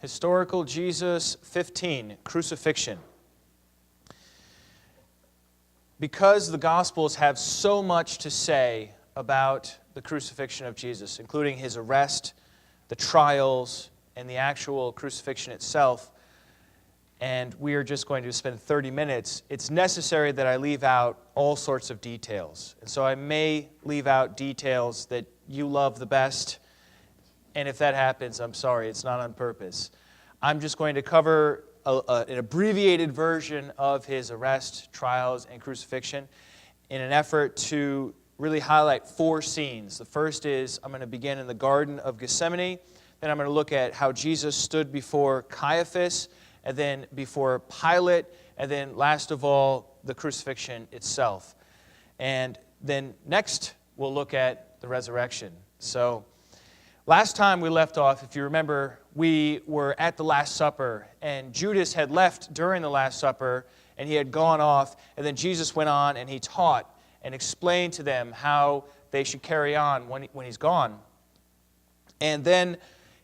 Historical Jesus 15, Crucifixion. Because the Gospels have so much to say about the crucifixion of Jesus, including his arrest, the trials, and the actual crucifixion itself, and we are just going to spend 30 minutes, it's necessary that I leave out all sorts of details. And so I may leave out details that you love the best, and if that happens, I'm sorry, it's not on purpose. I'm just going to cover an abbreviated version of his arrest, trials, and crucifixion in an effort to really highlight 4 scenes. The first is I'm going to begin in the Garden of Gethsemane. Then I'm going to look at how Jesus stood before Caiaphas, and then before Pilate, and then last of all, the crucifixion itself. And then next, we'll look at the resurrection. So last time we left off, if you remember, we were at the Last Supper, and Judas had left during the Last Supper, and he had gone off, and then Jesus went on and he taught and explained to them how they should carry on when he's gone. And then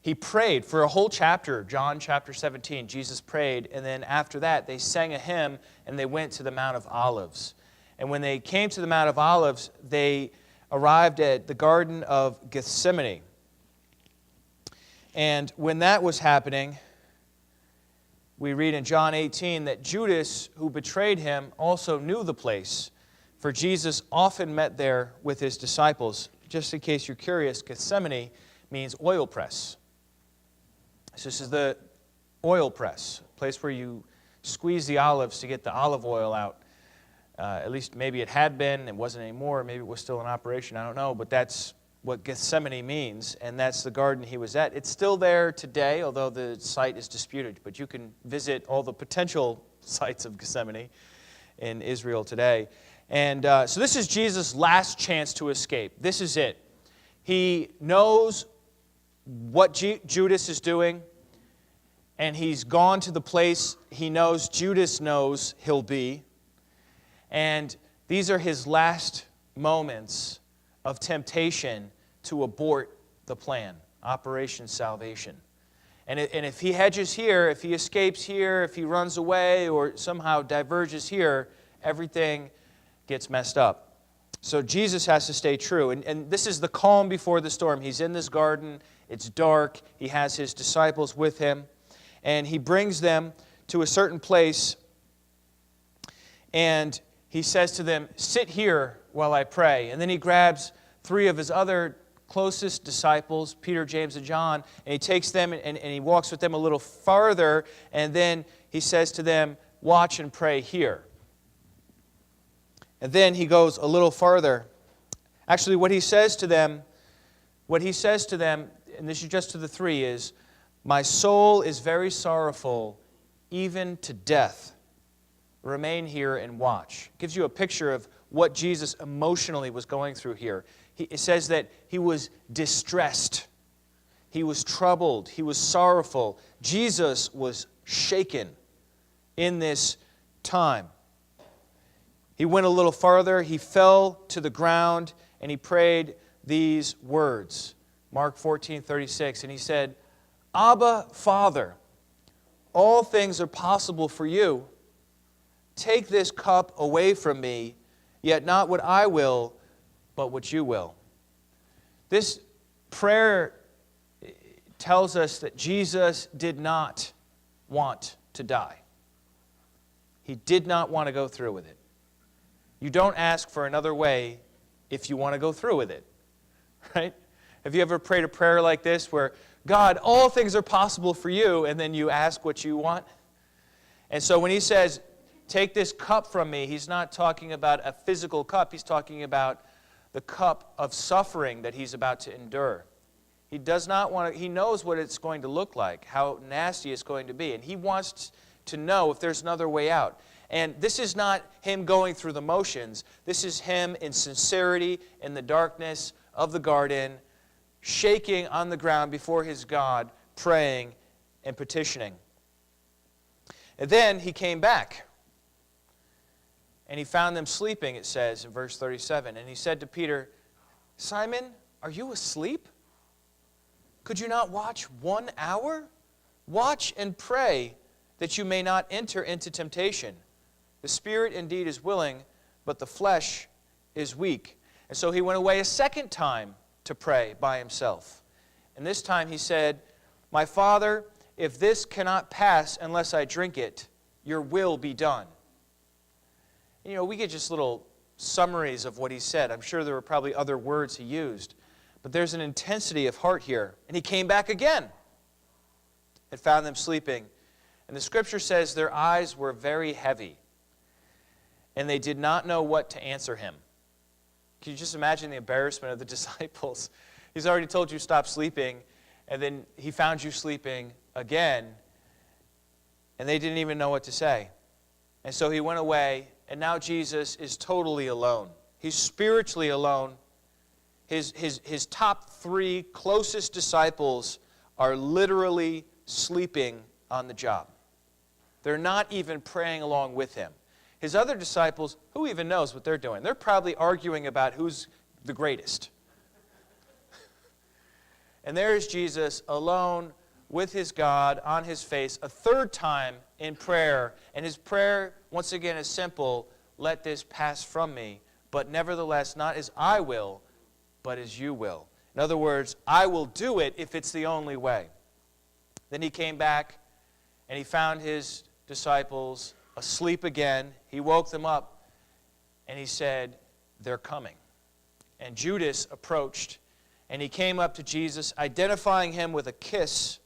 he prayed for a whole chapter, John chapter 17. Jesus prayed, and then after that, they sang a hymn, and they went to the Mount of Olives. And when they came to the Mount of Olives, they arrived at the Garden of Gethsemane. And when that was happening, we read in John 18 that Judas, who betrayed him, also knew the place, for Jesus often met there with his disciples. Just in case you're curious, Gethsemane means oil press. So this is the oil press, a place where you squeeze the olives to get the olive oil out. At least maybe it had been, it wasn't anymore, maybe it was still in operation, I don't know, but that's what Gethsemane means, and that's the garden he was at. It's still there today, although the site is disputed, but you can visit all the potential sites of Gethsemane in Israel today. And so this is Jesus' last chance to escape. This is it. He knows what Judas is doing, and he's gone to the place he knows Judas knows he'll be. And these are his last moments of temptation to abort the plan, Operation Salvation. And if he hedges here, if he escapes here, if he runs away or somehow diverges here, everything gets messed up. So Jesus has to stay true. And this is the calm before the storm. He's in this garden. It's dark. He has his disciples with him. And he brings them to a certain place. And he says to them, "Sit here while I pray." And then he grabs 3 of his other closest disciples, Peter, James, and John, and he takes them and he walks with them a little farther. And then he says to them, "Watch and pray here." And then he goes a little farther. Actually, what he says to them, and this is just to the 3, is, "My soul is very sorrowful, even to death. Remain here and watch." It gives you a picture of what Jesus emotionally was going through here. It says that he was distressed. He was troubled. He was sorrowful. Jesus was shaken in this time. He went a little farther. He fell to the ground and he prayed these words. Mark 14:36. And he said, "Abba, Father, all things are possible for you. Take this cup away from me, yet not what I will, but what you will." This prayer tells us that Jesus did not want to die. He did not want to go through with it. You don't ask for another way if you want to go through with it, right? Have you ever prayed a prayer like this where, "God, all things are possible for you," and then you ask what you want? And so when he says, "Take this cup from me," he's not talking about a physical cup. He's talking about the cup of suffering that he's about to endure. He does not want to, he knows what it's going to look like, how nasty it's going to be, and he wants to know if there's another way out. And this is not him going through the motions. This is him in sincerity, in the darkness of the garden, shaking on the ground before his God, praying and petitioning. And then he came back. And he found them sleeping, it says in verse 37. And he said to Peter, "Simon, are you asleep? Could you not watch 1 hour? Watch and pray that you may not enter into temptation. The spirit indeed is willing, but the flesh is weak." And so he went away a second time to pray by himself. And this time he said, "My Father, if this cannot pass unless I drink it, your will be done." You know, we get just little summaries of what he said. I'm sure there were probably other words he used. But there's an intensity of heart here. And he came back again and found them sleeping. And the scripture says their eyes were very heavy, and they did not know what to answer him. Can you just imagine the embarrassment of the disciples? He's already told you stop sleeping, and then he found you sleeping again, and they didn't even know what to say. And so he went away, and now Jesus is totally alone. He's spiritually alone. His top 3 closest disciples are literally sleeping on the job. They're not even praying along with him. His other disciples, who even knows what they're doing? They're probably arguing about who's the greatest. And there is Jesus alone with his God on his face a third time in prayer. And his prayer, once again, is simple: "Let this pass from me, but nevertheless not as I will, but as you will." In other words, I will do it if it's the only way. Then he came back and he found his disciples asleep again. He woke them up and he said, "They're coming." And Judas approached and he came up to Jesus, identifying him with a kiss.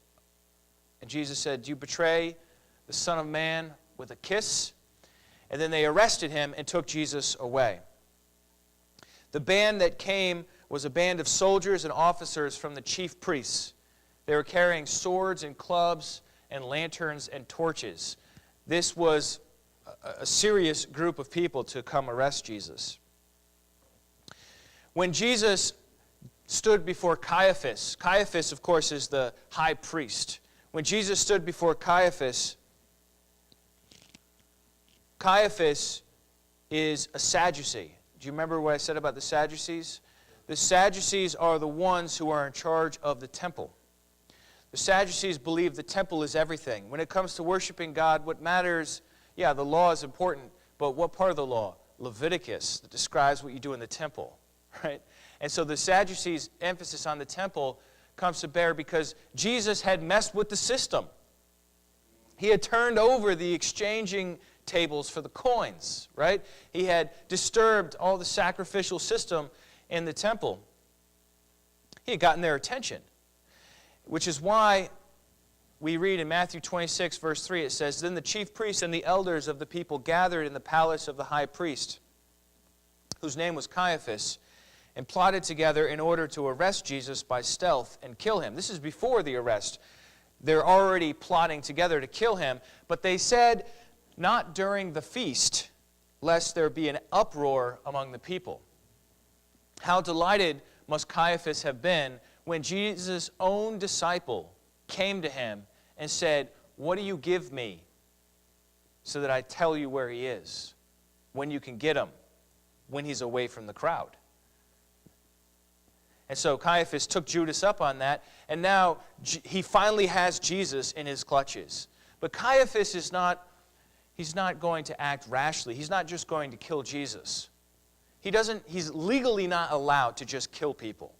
And Jesus said, "Do you betray the Son of Man with a kiss?" And then they arrested him and took Jesus away. The band that came was a band of soldiers and officers from the chief priests. They were carrying swords and clubs and lanterns and torches. This was a serious group of people to come arrest Jesus. When Jesus stood before Caiaphas, Caiaphas, of course, is the high priest. When Jesus stood before Caiaphas, Caiaphas is a Sadducee. Do you remember what I said about the Sadducees? The Sadducees are the ones who are in charge of the temple. The Sadducees believe the temple is everything. When it comes to worshiping God, what matters, yeah, the law is important, but what part of the law? Leviticus, that describes what you do in the temple, right? And so the Sadducees' emphasis on the temple comes to bear because Jesus had messed with the system. He had turned over the exchanging tables for the coins, right? He had disturbed all the sacrificial system in the temple. He had gotten their attention, which is why we read in Matthew 26, verse 3, it says, "Then the chief priests and the elders of the people gathered in the palace of the high priest, whose name was Caiaphas, and plotted together in order to arrest Jesus by stealth and kill him." This is before the arrest. They're already plotting together to kill him, but they said, "Not during the feast, lest there be an uproar among the people." How delighted must Caiaphas have been when Jesus' own disciple came to him and said, "What do you give me so that I tell you where he is, when you can get him, when he's away from the crowd?" And so Caiaphas took Judas up on that, and now he finally has Jesus in his clutches. But Caiaphas is he's not going to act rashly. He's not just going to kill Jesus. He's legally not allowed to just kill people.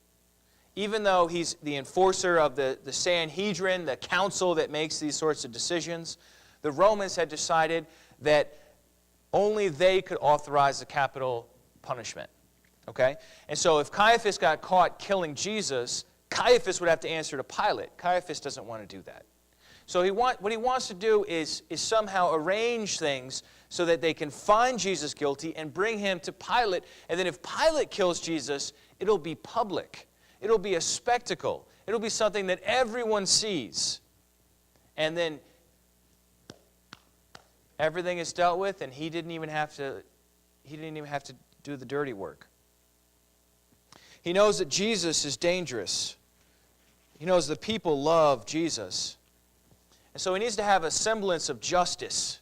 Even though he's the enforcer of the Sanhedrin, the council that makes these sorts of decisions, the Romans had decided that only they could authorize the capital punishment. Okay? And so if Caiaphas got caught killing Jesus, Caiaphas would have to answer to Pilate. Caiaphas doesn't want to do that. So what he wants to do is somehow arrange things so that they can find Jesus guilty and bring him to Pilate. And then if Pilate kills Jesus, it'll be public. It'll be a spectacle. It'll be something that everyone sees. And then everything is dealt with, and he didn't even have to do the dirty work. He knows that Jesus is dangerous. He knows the people love Jesus. And so he needs to have a semblance of justice.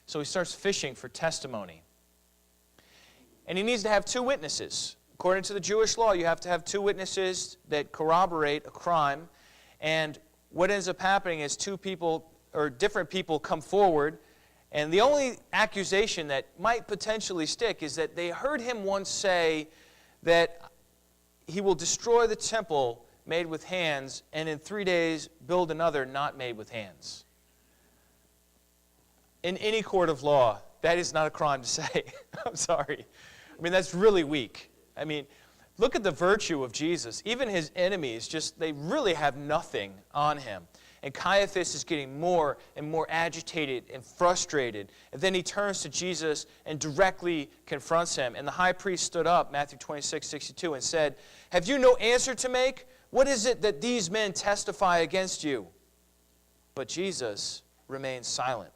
So he starts fishing for testimony. And he needs to have 2 witnesses. According to the Jewish law, you have to have 2 witnesses that corroborate a crime. And what ends up happening is two people, or different people, come forward, and the only accusation that might potentially stick is that they heard him once say that he will destroy the temple made with hands, and in 3 days build another not made with hands. In any court of law, that is not a crime to say. I'm sorry. I mean, that's really weak. I mean, look at the virtue of Jesus. Even his enemies, they really have nothing on him. And Caiaphas is getting more and more agitated and frustrated. And then he turns to Jesus and directly confronts him. And the high priest stood up, Matthew 26:62, and said, "Have you no answer to make? What is it that these men testify against you?" But Jesus remained silent.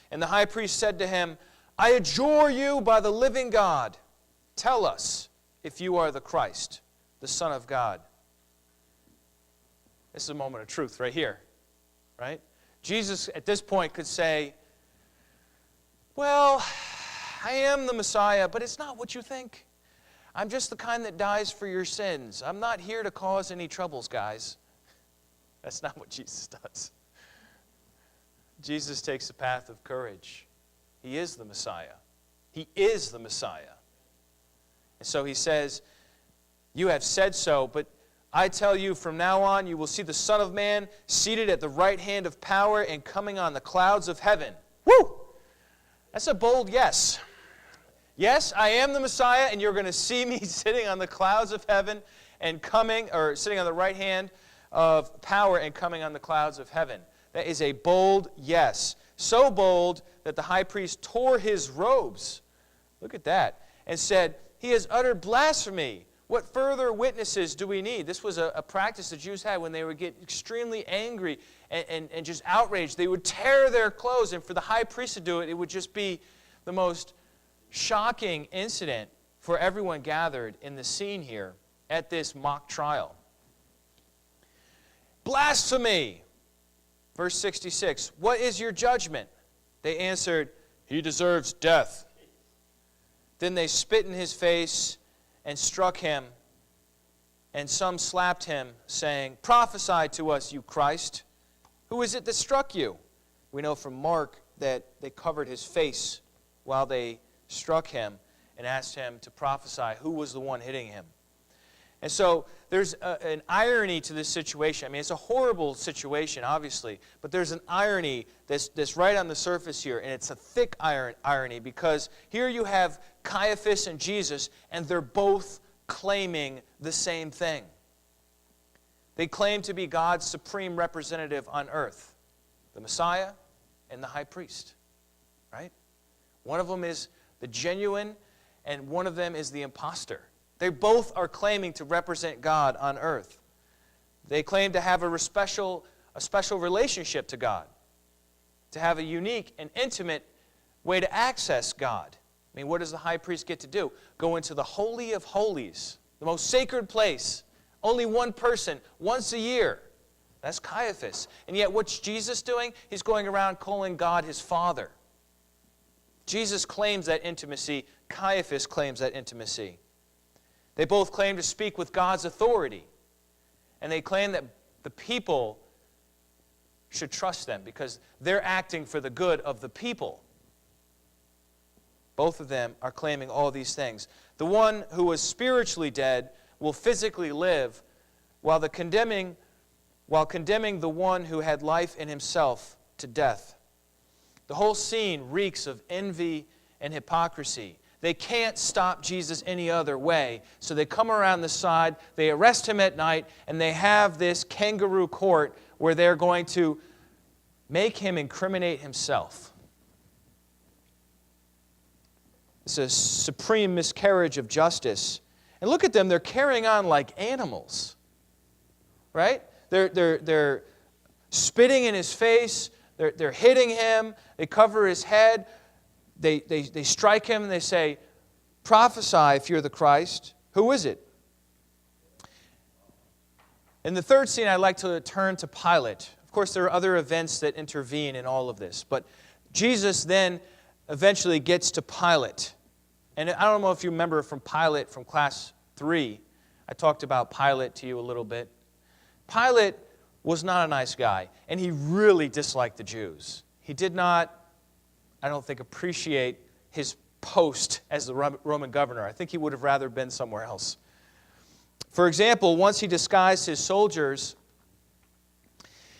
And the high priest said to him, "I adjure you by the living God, tell us if you are the Christ, the Son of God." This is a moment of truth right here, right? Jesus at this point could say, "Well, I am the Messiah, but it's not what you think. I'm just the kind that dies for your sins. I'm not here to cause any troubles, guys." That's not what Jesus does. Jesus takes the path of courage. He is the Messiah. He is the Messiah. And so he says, "You have said so, but I tell you, from now on, you will see the Son of Man seated at the right hand of power and coming on the clouds of heaven." Woo! That's a bold yes. Yes, I am the Messiah, and you're going to see me sitting on the clouds of heaven and coming, or sitting on the right hand of power and coming on the clouds of heaven. That is a bold yes. So bold that the high priest tore his robes. Look at that. And said, "He has uttered blasphemy. What further witnesses do we need?" This was a practice the Jews had when they would get extremely angry and just outraged. They would tear their clothes, and for the high priest to do it, it would just be the most shocking incident for everyone gathered in the scene here at this mock trial. Blasphemy! Verse 66, "What is your judgment?" They answered, "He deserves death." Then they spit in his face and struck him, and some slapped him, saying, "Prophesy to us, you Christ. Who is it that struck you?" We know from Mark that they covered his face while they struck him and asked him to prophesy who was the one hitting him. And so there's an irony to this situation. I mean, it's a horrible situation, obviously, but there's an irony that's right on the surface here, and it's a thick irony, because here you have Caiaphas and Jesus, and they're both claiming the same thing. They claim to be God's supreme representative on earth, the Messiah and the high priest, right? One of them is the genuine, and one of them is the imposter. They both are claiming to represent God on earth. They claim to have a special relationship to God, to have a unique and intimate way to access God. I mean, what does the high priest get to do? Go into the Holy of Holies, the most sacred place. Only one person, once a year. That's Caiaphas. And yet what's Jesus doing? He's going around calling God his Father. Jesus claims that intimacy. Caiaphas claims that intimacy. They both claim to speak with God's authority. And they claim that the people should trust them because they're acting for the good of the people. Both of them are claiming all these things. The one who was spiritually dead will physically live while condemning the one who had life in himself to death. The whole scene reeks of envy and hypocrisy. They can't stop Jesus any other way. So they come around the side, they arrest him at night, and they have this kangaroo court where they're going to make him incriminate himself. It's a supreme miscarriage of justice. And look at them, they're carrying on like animals. Right? They're spitting in his face, they're hitting him, they cover his head. They strike him and they say, "Prophesy if you're the Christ. Who is it?" In the third scene, I'd like to turn to Pilate. Of course, there are other events that intervene in all of this. But Jesus then eventually gets to Pilate. And I don't know if you remember from Pilate from class 3. I talked about Pilate to you a little bit. Pilate was not a nice guy, and he really disliked the Jews. He did not, I don't think, appreciate his post as the Roman governor. I think he would have rather been somewhere else. For example, once he disguised his soldiers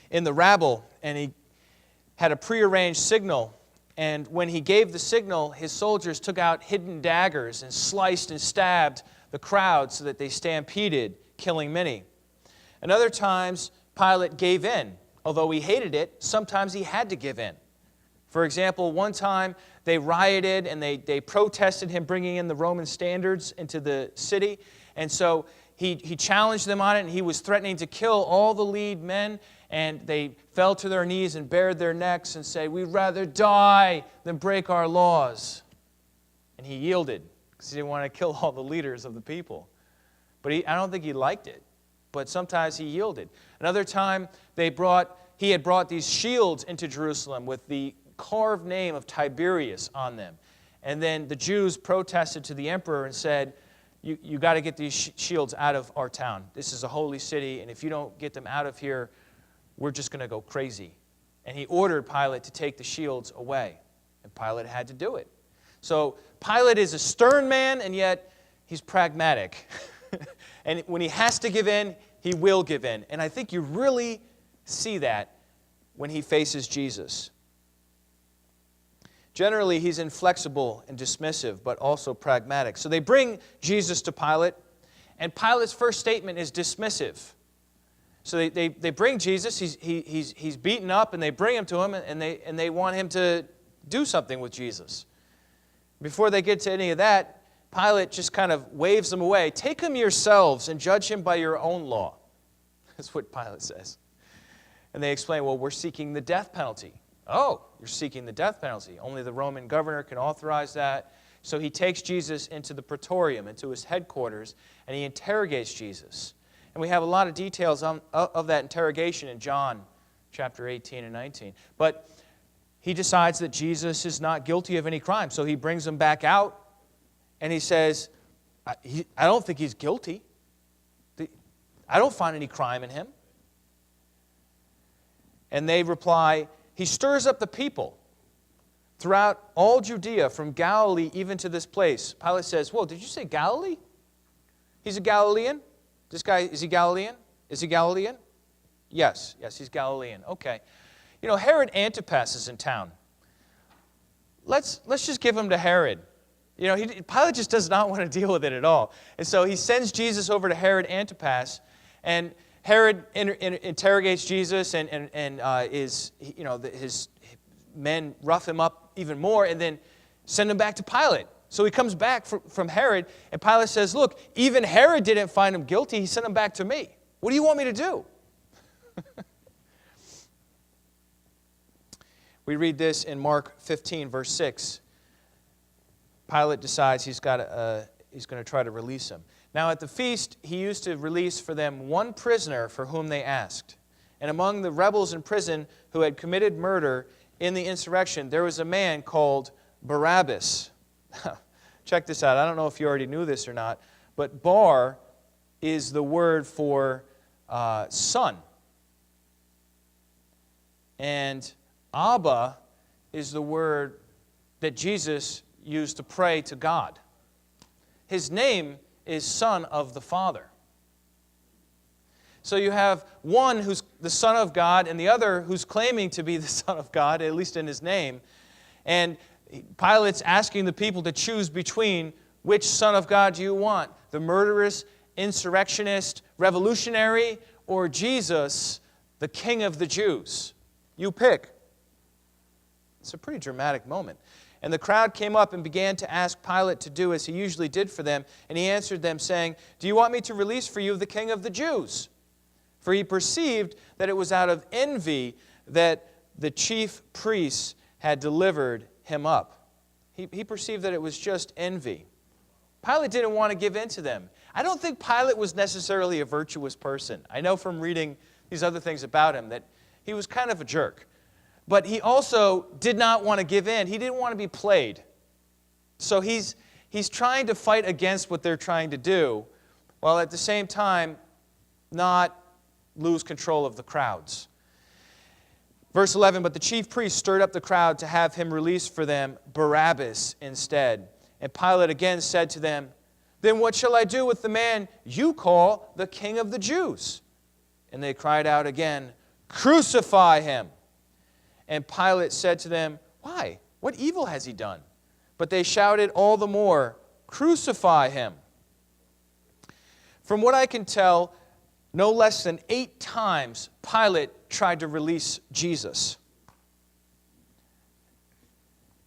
in the rabble, and he had a prearranged signal, and when he gave the signal, his soldiers took out hidden daggers and sliced and stabbed the crowd so that they stampeded, killing many. And other times, Pilate gave in. Although he hated it, sometimes he had to give in. For example, one time they rioted and they protested him bringing in the Roman standards into the city. And so he challenged them on it, and he was threatening to kill all the lead men. And they fell to their knees and bared their necks and said, "We'd rather die than break our laws." And he yielded because he didn't want to kill all the leaders of the people. But I don't think he liked it. But sometimes he yielded. Another time, he had brought these shields into Jerusalem with the carved name of Tiberius on them. And then the Jews protested to the emperor and said, you got to get these shields out of our town. This is a holy city, and if you don't get them out of here, we're just going to go crazy. And he ordered Pilate to take the shields away. And Pilate had to do it. So Pilate is a stern man, and yet he's pragmatic. And when he has to give in, he will give in. And I think you really see that when he faces Jesus. Generally, he's inflexible and dismissive, but also pragmatic. So they bring Jesus to Pilate, and Pilate's first statement is dismissive. So they bring Jesus, he's beaten up, and they bring him to him, and they want him to do something with Jesus. Before they get to any of that, Pilate just kind of waves them away. "Take him yourselves and judge him by your own law." That's what Pilate says. And they explain, "Well, we're seeking the death penalty." "Oh, you're seeking the death penalty. Only the Roman governor can authorize that." So he takes Jesus into the praetorium, into his headquarters, and he interrogates Jesus. And we have a lot of details of that interrogation in John chapter 18 and 19. But he decides that Jesus is not guilty of any crime. So he brings him back out, and he says, I don't think he's guilty. I don't find any crime in him. And they reply, "He stirs up the people throughout all Judea, from Galilee even to this place." Pilate says, "Whoa, did you say Galilee? He's a Galilean? This guy, is he Galilean? Is he Galilean?" Yes, he's Galilean. Okay. You know, Herod Antipas is in town. Let's just give him to Herod. You know, Pilate just does not want to deal with it at all. And so he sends Jesus over to Herod Antipas, and Herod interrogates Jesus, and his men rough him up even more, and then send him back to Pilate. So he comes back from Herod, and Pilate says, "Look, even Herod didn't find him guilty. He sent him back to me. What do you want me to do?" We read this in Mark 15, verse 6. Pilate decides he's going to try to release him. "Now at the feast, he used to release for them one prisoner for whom they asked. And among the rebels in prison who had committed murder in the insurrection, there was a man called Barabbas." Check this out. I don't know if you already knew this or not, but bar is the word for son. And Abba is the word that Jesus used to pray to God. His name is Son of the Father. So you have one who's the Son of God and the other who's claiming to be the Son of God, at least in his name. And Pilate's asking the people to choose between which Son of God do you want? The murderous, insurrectionist, revolutionary, or Jesus, the King of the Jews? You pick. It's a pretty dramatic moment. And the crowd came up and began to ask Pilate to do as he usually did for them. And he answered them, saying, "Do you want me to release for you the King of the Jews?" For he perceived that it was out of envy that the chief priests had delivered him up. He perceived that it was just envy. Pilate didn't want to give in to them. I don't think Pilate was necessarily a virtuous person. I know from reading these other things about him that he was kind of a jerk. But he also did not want to give in. He didn't want to be played. So he's trying to fight against what they're trying to do, while at the same time not lose control of the crowds. Verse 11, but the chief priests stirred up the crowd to have him release for them Barabbas instead. And Pilate again said to them, then what shall I do with the man you call the King of the Jews? And they cried out again, crucify him. And Pilate said to them, why? What evil has he done? But they shouted all the more, crucify him. From what I can tell, no less than 8 times Pilate tried to release Jesus.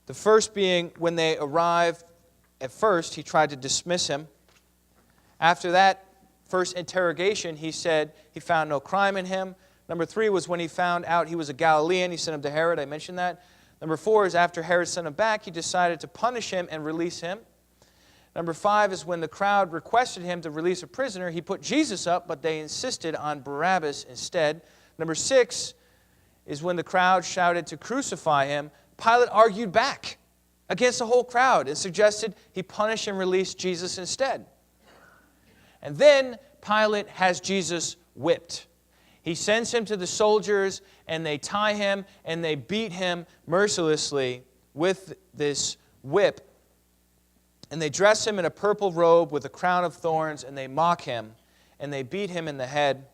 The first being when they arrived, at first he tried to dismiss him. After that first interrogation, he said he found no crime in him. Number 3 was when he found out he was a Galilean, he sent him to Herod. I mentioned that. Number 4 is after Herod sent him back, he decided to punish him and release him. Number 5 is when the crowd requested him to release a prisoner, he put Jesus up, but they insisted on Barabbas instead. Number 6 is when the crowd shouted to crucify him. Pilate argued back against the whole crowd and suggested he punish and release Jesus instead. And then Pilate has Jesus whipped. He sends him to the soldiers, and they tie him, and they beat him mercilessly with this whip. And they dress him in a purple robe with a crown of thorns, and they mock him, and they beat him in the head.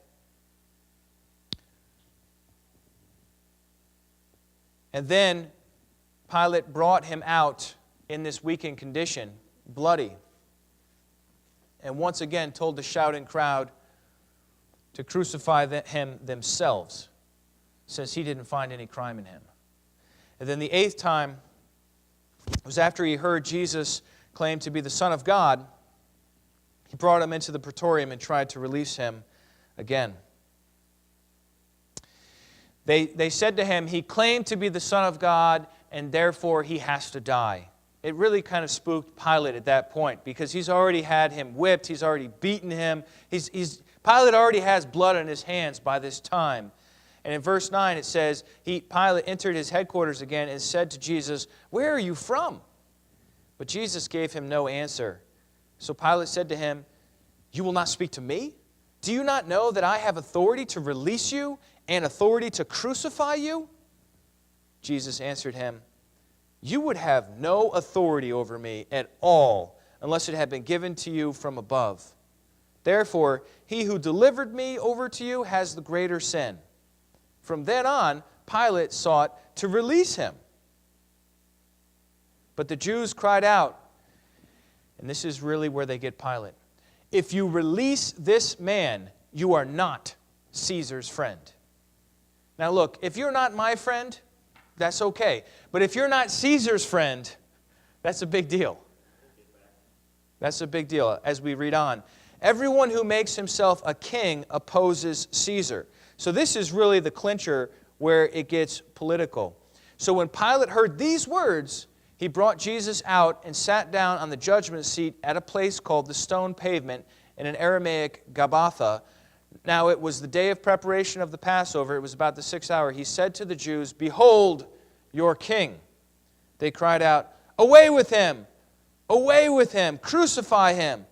And then Pilate brought him out in this weakened condition, bloody, and once again told the shouting crowd to crucify him themselves, since he didn't find any crime in him. And then the 8th time was after he heard Jesus claim to be the Son of God. He brought him into the praetorium and tried to release him again. They said to him, he claimed to be the Son of God, and therefore he has to die. It really kind of spooked Pilate at that point, because he's already had him whipped, he's already beaten him. Pilate already has blood on his hands by this time. And in verse 9 it says, Pilate entered his headquarters again and said to Jesus, where are you from? But Jesus gave him no answer. So Pilate said to him, you will not speak to me? Do you not know that I have authority to release you and authority to crucify you? Jesus answered him, you would have no authority over me at all unless it had been given to you from above. Therefore, he who delivered me over to you has the greater sin. From then on, Pilate sought to release him. But the Jews cried out, and this is really where they get Pilate, if you release this man, you are not Caesar's friend. Now look, if you're not my friend, that's okay. But if you're not Caesar's friend, that's a big deal. That's a big deal as we read on. Everyone who makes himself a king opposes Caesar. So this is really the clincher where it gets political. So when Pilate heard these words, he brought Jesus out and sat down on the judgment seat at a place called the Stone Pavement, in an Aramaic Gabbatha. Now it was the day of preparation of the Passover. It was about the 6th hour. He said to the Jews, behold your king. They cried out, away with him! Away with him! Crucify him!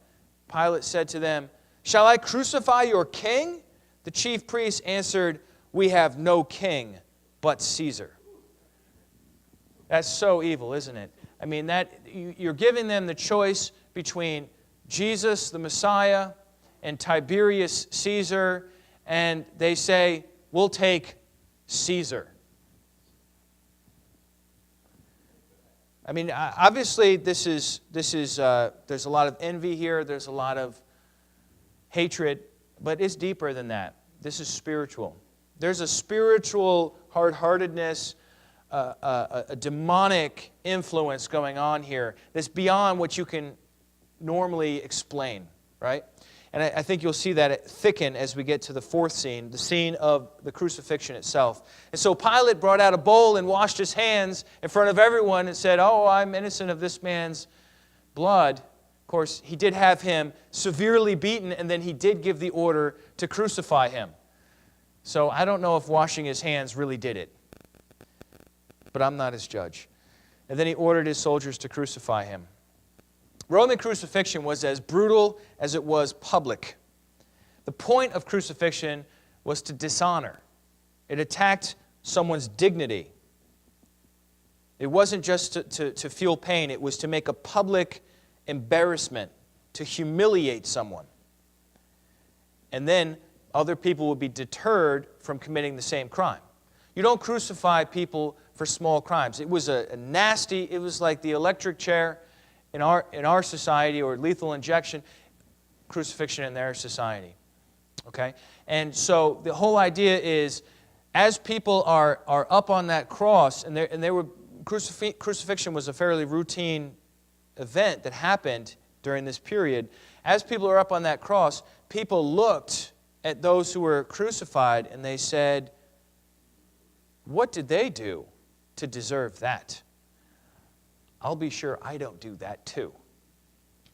Pilate said to them, shall I crucify your king? The chief priests answered, we have no king but Caesar. That's so evil, isn't it? I mean, you're giving them the choice between Jesus, the Messiah, and Tiberius Caesar, and they say, we'll take Caesar. I mean, obviously, there's a lot of envy here, there's a lot of hatred, but it's deeper than that. This is spiritual. There's a spiritual hard-heartedness, a demonic influence going on here that's beyond what you can normally explain, right? And I think you'll see that it thicken as we get to the 4th scene, the scene of the crucifixion itself. And so Pilate brought out a bowl and washed his hands in front of everyone and said, oh, I'm innocent of this man's blood. Of course, he did have him severely beaten, and then he did give the order to crucify him. So I don't know if washing his hands really did it. But I'm not his judge. And then he ordered his soldiers to crucify him. Roman crucifixion was as brutal as it was public. The point of crucifixion was to dishonor. It attacked someone's dignity. It wasn't just to feel pain. It was to make a public embarrassment, to humiliate someone. And then other people would be deterred from committing the same crime. You don't crucify people for small crimes. It was a nasty, it was like the electric chair in our society, or lethal injection, crucifixion in their society. Okay? And so the whole idea is, as people are up on that cross, and they were crucifixion was a fairly routine event that happened during this period. As people are up on that cross, people looked at those who were crucified and they said, what did they do to deserve that? I'll be sure I don't do that too.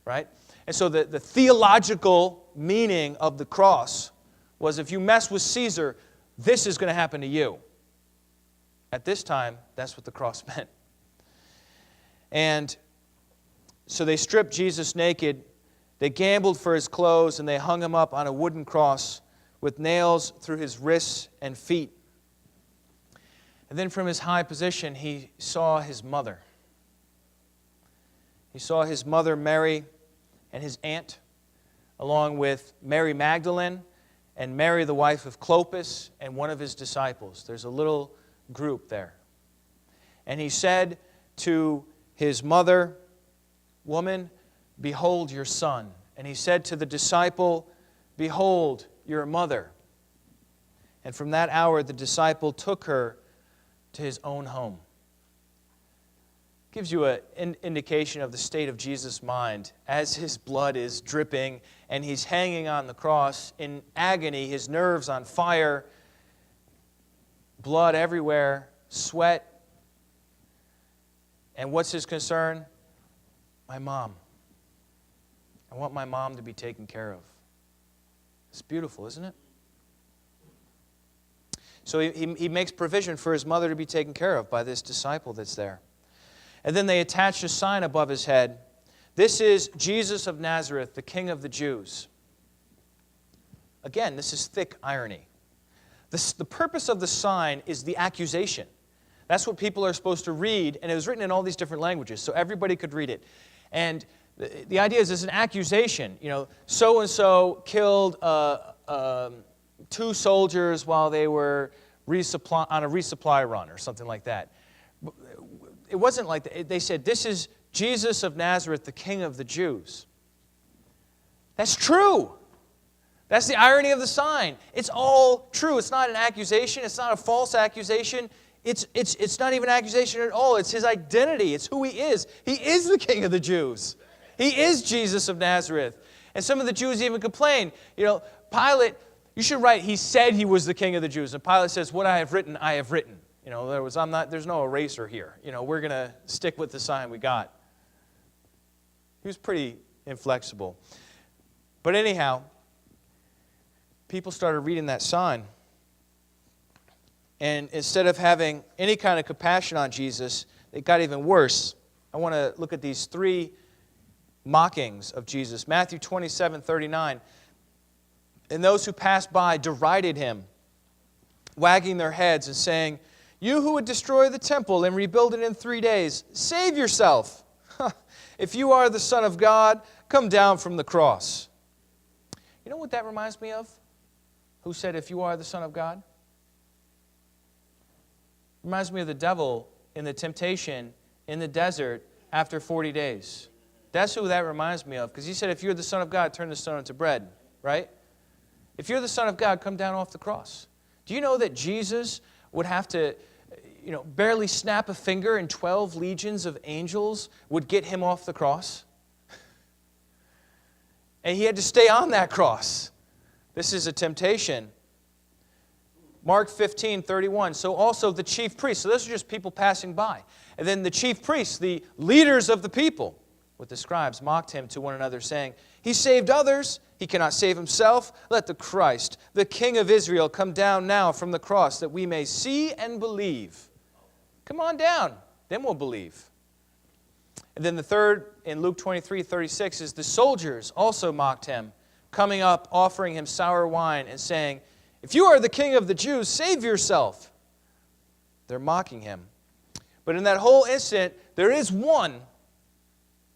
Right? And so the theological meaning of the cross was, if you mess with Caesar, this is going to happen to you. At this time, that's what the cross meant. And so they stripped Jesus naked, they gambled for his clothes, and they hung him up on a wooden cross with nails through his wrists and feet. And then from his high position, he saw his mother. He saw his mother Mary and his aunt, along with Mary Magdalene and Mary, the wife of Clopas, and one of his disciples. There's a little group there. And he said to his mother, woman, behold your son. And he said to the disciple, behold your mother. And from that hour the disciple took her to his own home. Gives you an indication of the state of Jesus' mind as his blood is dripping and he's hanging on the cross in agony, his nerves on fire, blood everywhere, sweat. And what's his concern? My mom. I want my mom to be taken care of. It's beautiful, isn't it? So he makes provision for his mother to be taken care of by this disciple that's there. And then they attached a sign above his head. This is Jesus of Nazareth, the King of the Jews. Again, this is thick irony. The purpose of the sign is the accusation. That's what people are supposed to read, and it was written in all these different languages, so everybody could read it. And the idea is it's an accusation. You know, so-and-so killed 2 soldiers while they were on a resupply run or something like that. It wasn't like that. They said, this is Jesus of Nazareth, the King of the Jews. That's true. That's the irony of the sign. It's all true. It's not an accusation. It's not a false accusation. It's not even an accusation at all. It's his identity. It's who he is. He is the King of the Jews. He is Jesus of Nazareth. And some of the Jews even complain. You know, Pilate, you should write, he said he was the King of the Jews. And Pilate says, what I have written, I have written. You know, there's no eraser here. You know, we're going to stick with the sign we got. He was pretty inflexible. But anyhow, people started reading that sign. And instead of having any kind of compassion on Jesus, it got even worse. I want to look at these 3 mockings of Jesus. Matthew 27:39. And those who passed by derided him, wagging their heads and saying, you who would destroy the temple and rebuild it in 3 days, save yourself. If you are the Son of God, come down from the cross. You know what that reminds me of? Who said, if you are the Son of God? Reminds me of the devil in the temptation in the desert after 40 days. That's who that reminds me of. Because he said, if you're the Son of God, turn the stone into bread. Right? If you're the Son of God, come down off the cross. Do you know that Jesus would have to, barely snap a finger and 12 legions of angels would get him off the cross? And he had to stay on that cross. This is a temptation. Mark 15:31. So also the chief priests. So those are just people passing by. And then the chief priests, the leaders of the people, with the scribes, mocked him to one another, saying, he saved others. He cannot save himself. Let the Christ, the King of Israel, come down now from the cross that we may see and believe. Come on down. Then we'll believe. And then the third, in Luke 23:36, is the soldiers also mocked him, coming up, offering him sour wine, and saying, If you are the king of the Jews, save yourself. They're mocking him. But in that whole incident, there is one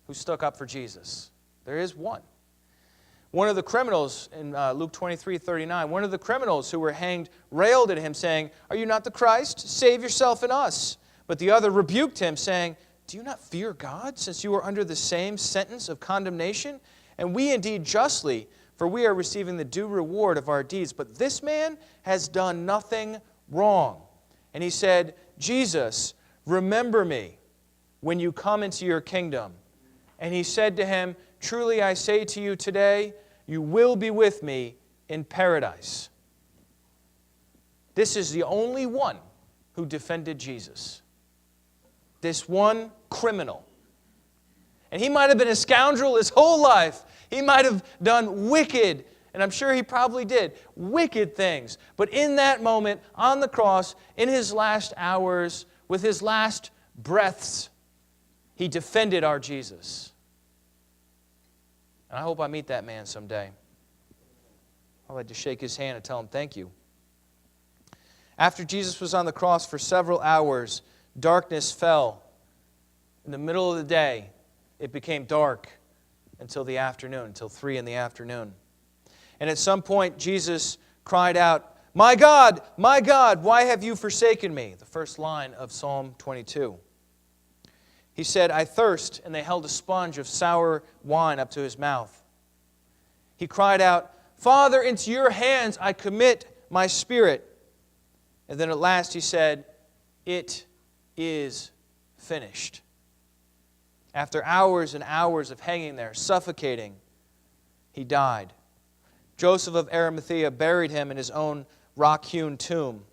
who stuck up for Jesus. There is one. One of the criminals, in Luke 23:39, one of the criminals who were hanged railed at him, saying, "Are you not the Christ? Save yourself and us." But the other rebuked him, saying, "Do you not fear God, since you are under the same sentence of condemnation? And we indeed justly, for we are receiving the due reward of our deeds. But this man has done nothing wrong." And he said, "Jesus, remember me when you come into your kingdom." And he said to him, "Truly I say to you today, you will be with me in paradise." This is the only one who defended Jesus. This one criminal. And he might have been a scoundrel his whole life. He might have done wicked, and I'm sure he probably did, wicked things. But in that moment, on the cross, in his last hours, with his last breaths, he defended our Jesus. And I hope I meet that man someday. I'd like to shake his hand and tell him thank you. After Jesus was on the cross for several hours, darkness fell. In the middle of the day, it became dark until the afternoon, until 3 in the afternoon. And at some point, Jesus cried out, my God, why have you forsaken me?" The first line of Psalm 22. He said, "I thirst," and they held a sponge of sour wine up to his mouth. He cried out, "Father, into your hands I commit my spirit." And then at last he said, "It is finished." After hours and hours of hanging there, suffocating, he died. Joseph of Arimathea buried him in his own rock-hewn tomb.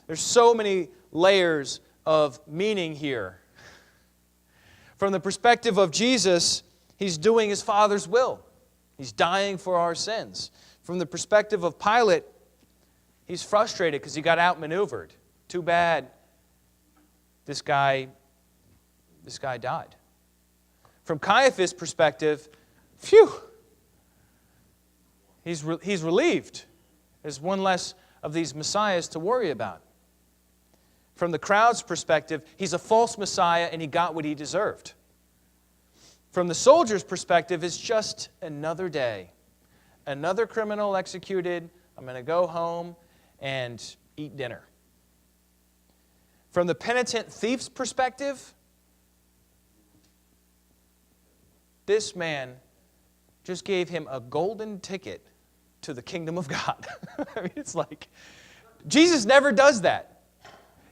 There's so many layers of meaning here. From the perspective of Jesus, he's doing his Father's will. He's dying for our sins. From the perspective of Pilate, he's frustrated because he got outmaneuvered. Too bad this guy died. From Caiaphas' perspective, phew, he's relieved. There's one less of these messiahs to worry about. From the crowd's perspective, he's a false messiah and he got what he deserved. From the soldier's perspective, it's just another day. Another criminal executed. I'm going to go home and eat dinner. From the penitent thief's perspective, this man just gave him a golden ticket to the kingdom of God. I mean, it's like, Jesus never does that.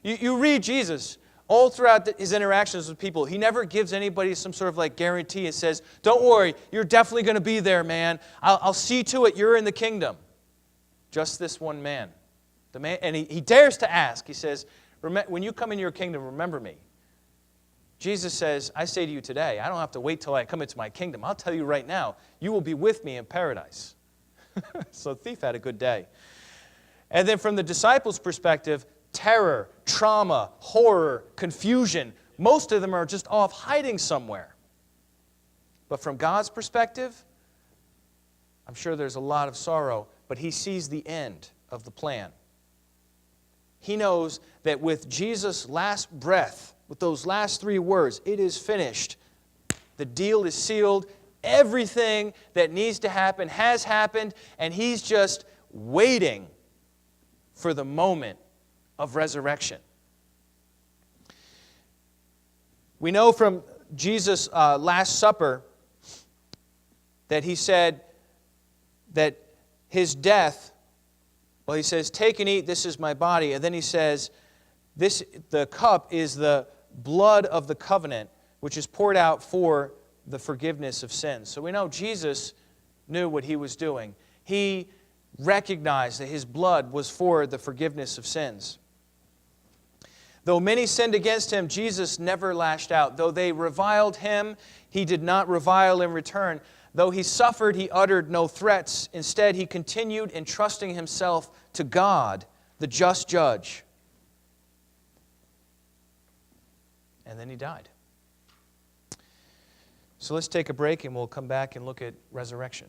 You read Jesus all throughout his interactions with people. He never gives anybody some sort of like guarantee and says, "Don't worry, you're definitely going to be there, man. I'll see to it you're in the kingdom." Just this one man. And he dares to ask. He says, "When you come into your kingdom, remember me." Jesus says, "I say to you today, I don't have to wait till I come into my kingdom. I'll tell you right now, you will be with me in paradise." So the thief had a good day. And then from the disciples' perspective, terror, trauma, horror, confusion, most of them are just off hiding somewhere. But from God's perspective, I'm sure there's a lot of sorrow, but he sees the end of the plan. He knows that with Jesus' last breath, with those last 3 words, "It is finished," the deal is sealed. Everything that needs to happen has happened, and he's just waiting for the moment of resurrection. We know from Jesus' Last Supper that he said that his death, well, he says, "Take and eat, this is my body." And then he says, the cup is the blood of the covenant, which is poured out for the forgiveness of sins. So we know Jesus knew what he was doing. He recognized that his blood was for the forgiveness of sins. Though many sinned against him, Jesus never lashed out. Though they reviled him, he did not revile in return. Though he suffered, he uttered no threats. Instead, he continued entrusting himself to God, the just judge. And then he died. So let's take a break and we'll come back and look at resurrection.